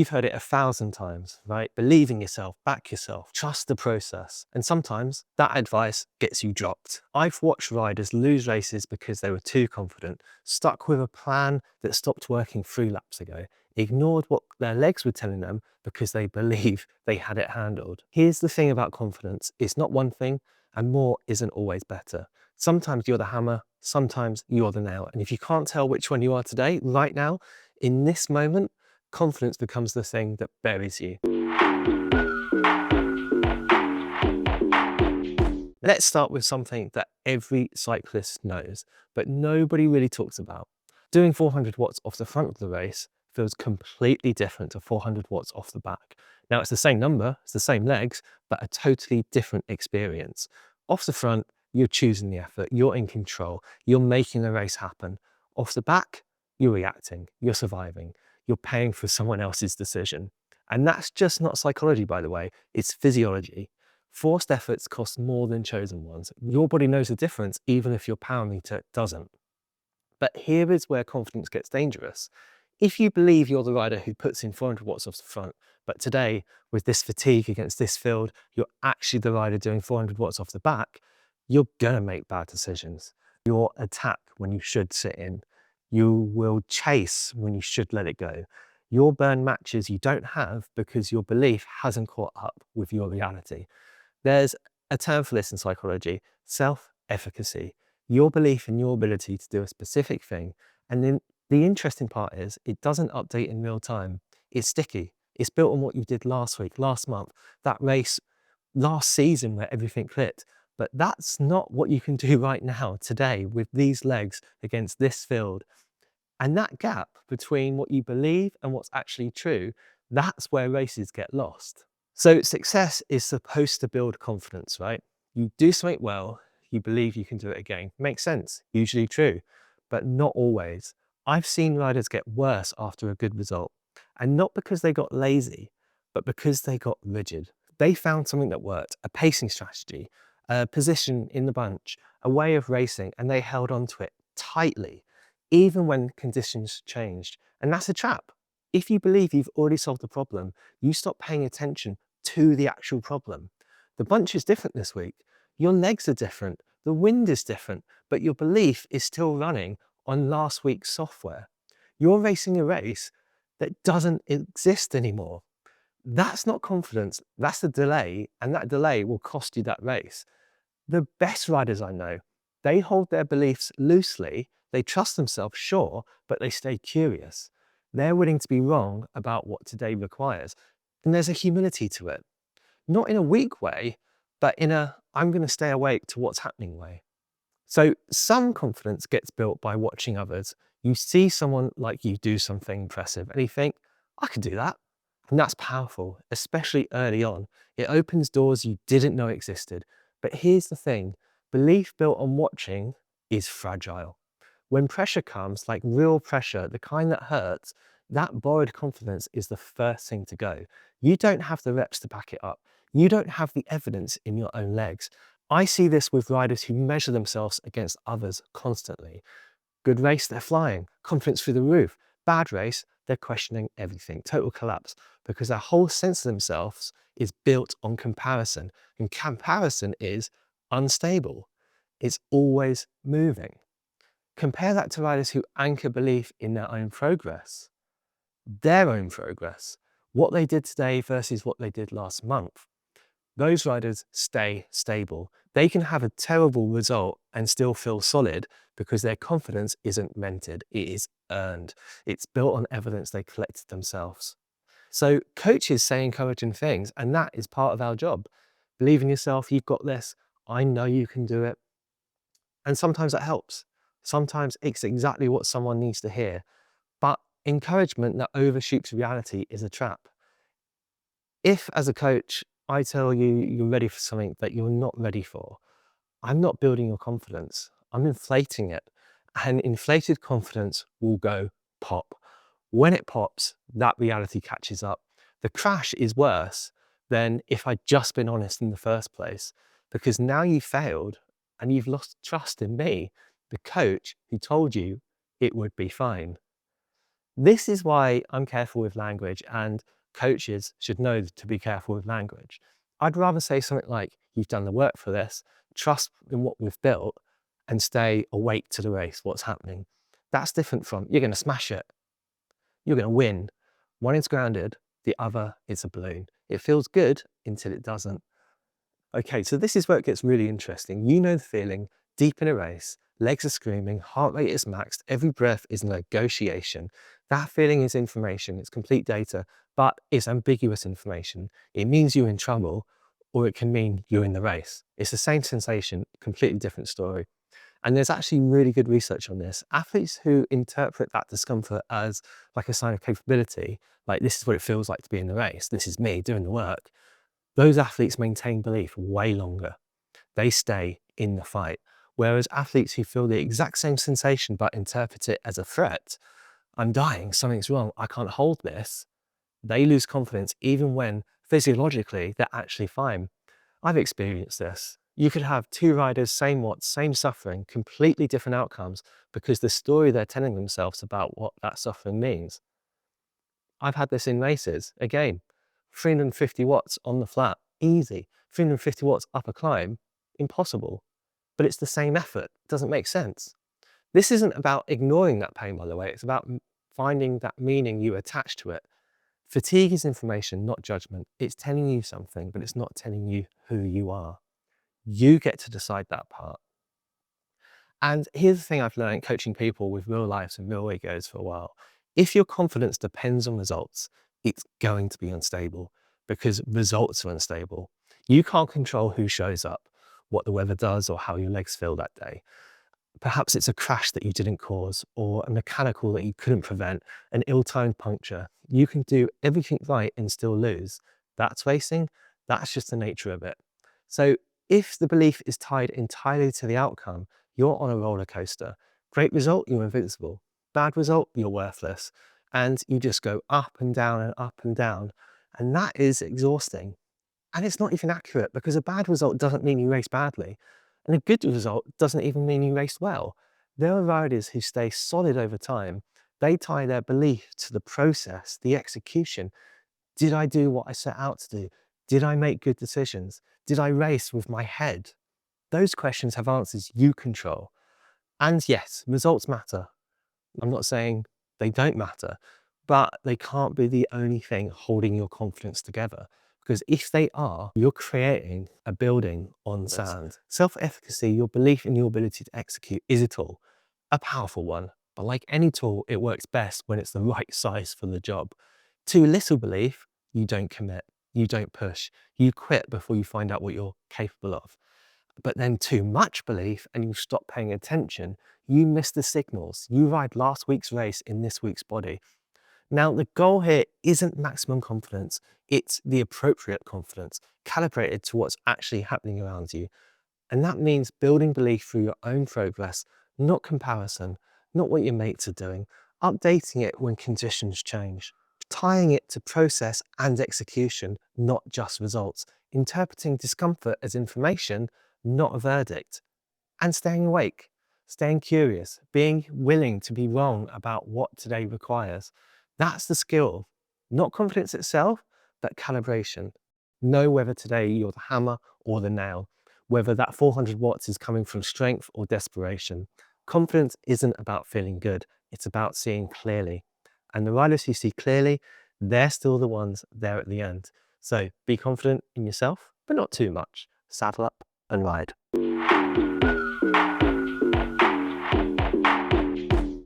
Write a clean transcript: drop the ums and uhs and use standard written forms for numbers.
You've heard it 1,000 times, right? Believe in yourself, back yourself, trust the process. And sometimes that advice gets you dropped. I've watched riders lose races because they were too confident, stuck with a plan that stopped working 3 laps ago, ignored what their legs were telling them because they believe they had it handled. Here's the thing about confidence. It's not one thing, and more isn't always better. Sometimes you're the hammer, sometimes you're the nail. And if you can't tell which one you are today, right now, in this moment, confidence becomes the thing that buries you. Let's start with something that every cyclist knows, but nobody really talks about. Doing 400 watts off the front of the race feels completely different to 400 watts off the back. Now it's the same number, it's the same legs, but a totally different experience. Off the front, you're choosing the effort, you're in control, you're making the race happen. Off the back, you're reacting, you're surviving, you're paying for someone else's decision. And that's just not psychology, by the way, it's physiology. Forced efforts cost more than chosen ones. Your body knows the difference, even if your power meter doesn't. But here is where confidence gets dangerous. If you believe you're the rider who puts in 400 watts off the front, but today, with this fatigue against this field, you're actually the rider doing 400 watts off the back, you're gonna make bad decisions. You'll attack when you should sit in. You will chase when you should let it go. You'll burn matches you don't have because your belief hasn't caught up with your reality. There's a term for this in psychology, self-efficacy, your belief in your ability to do a specific thing. And then the interesting part is it doesn't update in real time. It's sticky. It's built on what you did last week, last month, that race, last season where everything clicked. But that's not what you can do right now, today, with these legs against this field. And that gap between what you believe and what's actually true, that's where races get lost. So success is supposed to build confidence, right? You do something well, you believe you can do it again. Makes sense, usually true, but not always. I've seen riders get worse after a good result, and not because they got lazy, but because they got rigid. They found something that worked, a pacing strategy, a position in the bunch, a way of racing, and they held on to it tightly, even when conditions changed. And that's a trap. If you believe you've already solved the problem, you stop paying attention to the actual problem. The bunch is different this week. Your legs are different. The wind is different, but your belief is still running on last week's software. You're racing a race that doesn't exist anymore. That's not confidence, that's a delay, and that delay will cost you that race. The best riders I know, they hold their beliefs loosely, they trust themselves, sure, but they stay curious. They're willing to be wrong about what today requires. And there's a humility to it. Not in a weak way, but in a I'm going to stay awake to what's happening way. So some confidence gets built by watching others. You see someone like you do something impressive and you think, I could do that. And that's powerful, especially early on. It opens doors you didn't know existed. But here's the thing, belief built on watching is fragile. When pressure comes, like real pressure, the kind that hurts, that borrowed confidence is the first thing to go. You don't have the reps to back it up. You don't have the evidence in your own legs. I see this with riders who measure themselves against others constantly. Good race, they're flying, confidence through the roof. Bad race, they're questioning everything, total collapse, because their whole sense of themselves is built on comparison. And comparison is unstable. It's always moving. Compare that to riders who anchor belief in their own progress, what they did today versus what they did last month. Those riders stay stable. They can have a terrible result and still feel solid because their confidence isn't rented, it is earned. It's built on evidence they collected themselves. So coaches say encouraging things, and that is part of our job. Believe in yourself, you've got this, I know you can do it. And sometimes that helps. Sometimes it's exactly what someone needs to hear. But encouragement that overshoots reality is a trap. If, as a coach, I tell you you're ready for something that you're not ready for, I'm not building your confidence, I'm inflating it. And inflated confidence will go pop. When it pops, that reality catches up. The crash is worse than if I'd just been honest in the first place, because now you failed and you've lost trust in me, the coach who told you it would be fine. This is why I'm careful with language, and coaches should know to be careful with language. I'd rather say something like, you've done the work for this, trust in what we've built, and stay awake to the race, what's happening. That's different from, you're going to smash it, you're going to win. One is grounded, the other is a balloon. It feels good until it doesn't. Okay, so this is where it gets really interesting. You know the feeling, deep in a race, legs are screaming, heart rate is maxed, every breath is a negotiation. That feeling is information, it's complete data, but it's ambiguous information. It means you're in trouble, or it can mean you're in the race. It's the same sensation, completely different story. And there's actually really good research on this. Athletes who interpret that discomfort as like a sign of capability, like this is what it feels like to be in the race, this is me doing the work, those athletes maintain belief way longer. They stay in the fight. Whereas athletes who feel the exact same sensation but interpret it as a threat, I'm dying, something's wrong, I can't hold this, they lose confidence even when physiologically they're actually fine. I've experienced this. You could have two riders, same watts, same suffering, completely different outcomes because the story they're telling themselves about what that suffering means. I've had this in races. Again, 350 watts on the flat, easy. 350 watts up a climb, impossible. But it's the same effort, doesn't make sense. This isn't about ignoring that pain, by the way. It's about finding that meaning you attach to it. Fatigue is information, not judgment. It's telling you something, but it's not telling you who you are. You get to decide that part. And here's the thing I've learned coaching people with real lives and real egos for a while. If your confidence depends on results, it's going to be unstable because results are unstable. You can't control who shows up, what the weather does, or how your legs feel that day. Perhaps it's a crash that you didn't cause, or a mechanical that you couldn't prevent, an ill-timed puncture. You can do everything right and still lose. That's racing. That's just the nature of it. So if the belief is tied entirely to the outcome, you're on a roller coaster. Great result, you're invincible. Bad result, you're worthless. And you just go up and down and up and down. And that is exhausting. And it's not even accurate because a bad result doesn't mean you race badly. And a good result doesn't even mean you raced well. There are riders who stay solid over time. They tie their belief to the process, the execution. Did I do what I set out to do? Did I make good decisions? Did I race with my head? Those questions have answers you control. And yes, results matter. I'm not saying they don't matter, but they can't be the only thing holding your confidence together. Because if they are, you're creating a building on sand. Self-efficacy, your belief in your ability to execute, is a tool, a powerful one. But like any tool, it works best when it's the right size for the job. Too little belief, you don't commit, you don't push, you quit before you find out what you're capable of. But then too much belief and you stop paying attention, you miss the signals. You ride last week's race in this week's body. Now, the goal here isn't maximum confidence, it's the appropriate confidence, calibrated to what's actually happening around you. And that means building belief through your own progress, not comparison, not what your mates are doing, updating it when conditions change, tying it to process and execution, not just results, interpreting discomfort as information, not a verdict, and staying awake, staying curious, being willing to be wrong about what today requires. That's the skill, not confidence itself, but calibration. Know whether today you're the hammer or the nail, whether that 400 watts is coming from strength or desperation. Confidence isn't about feeling good, it's about seeing clearly. And the riders who see clearly, they're still the ones there at the end. So be confident in yourself, but not too much. Saddle up and ride.